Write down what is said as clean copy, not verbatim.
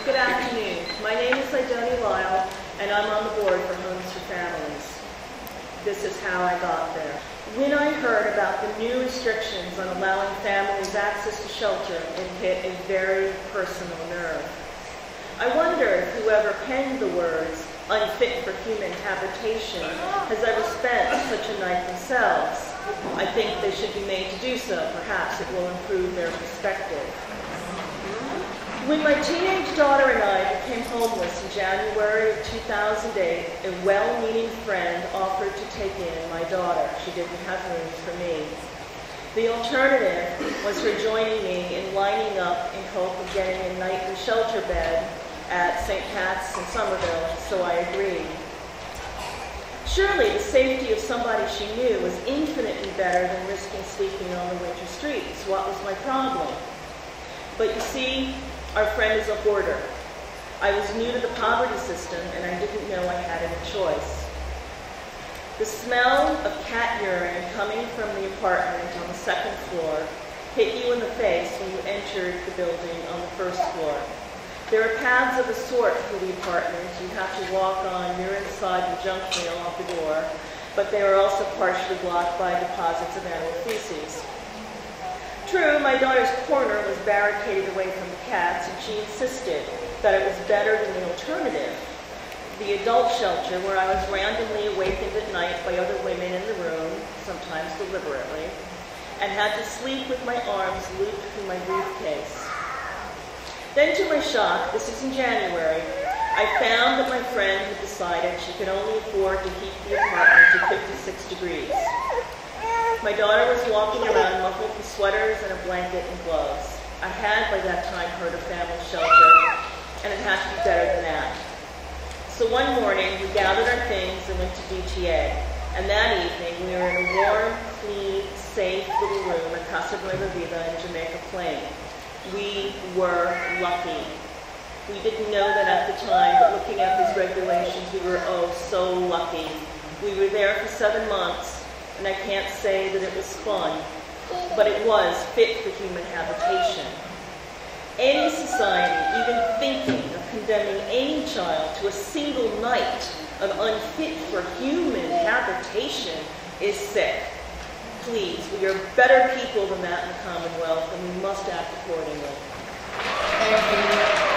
Good afternoon. My name is Idony, Lisle, and I'm on the board for Homes for Families. This is how I got there. When I heard about the new restrictions on allowing families access to shelter, it hit a very personal nerve. I wonder if whoever penned the words, unfit for human habitation, has ever spent such a night themselves. I think they should be made to do so. Perhaps it will improve their perspective. When my teenage daughter and I became homeless in January of 2008, a well-meaning friend offered to take in my daughter. She didn't have room for me. The alternative was her joining me in lining up in hope of getting a nightly shelter bed at St. Pat's in Somerville, so I agreed. Surely the safety of somebody she knew was infinitely better than risking sleeping on the winter streets. What was my problem? But you see, our friend is a hoarder. I was new to the poverty system and I didn't know I had any choice. The smell of cat urine coming from the apartment on the second floor hit you in the face when you entered the building on the first floor. There are paths of a sort through the apartment you have to walk on near inside the junk mail off the door, but they are also partially blocked by deposits of animal feces. True, my daughter's corner was barricaded away from the cats, and she insisted that it was better than the alternative, the adult shelter, where I was randomly awakened at night by other women in the room, sometimes deliberately, and had to sleep with my arms looped through my briefcase. Then, to my shock, this is in January, I found that my friend had decided she could only afford to heat the apartment to 56 degrees. My daughter was walking around muffled in sweaters and a blanket and gloves. I had, by that time, heard of family shelter, and it had to be better than that. So one morning, we gathered our things and went to DTA. And that evening, we were in a warm, clean, safe little room at Casa Nueva Vida in Jamaica Plain. We were lucky. We didn't know that at the time, but looking at these regulations, we were oh so lucky. We were there for 7 months. And I can't say that it was fun, but it was fit for human habitation. Any society, even thinking of condemning any child to a single night of unfit for human habitation is sick. Please, we are better people than that in the Commonwealth, and we must act accordingly. Thank you.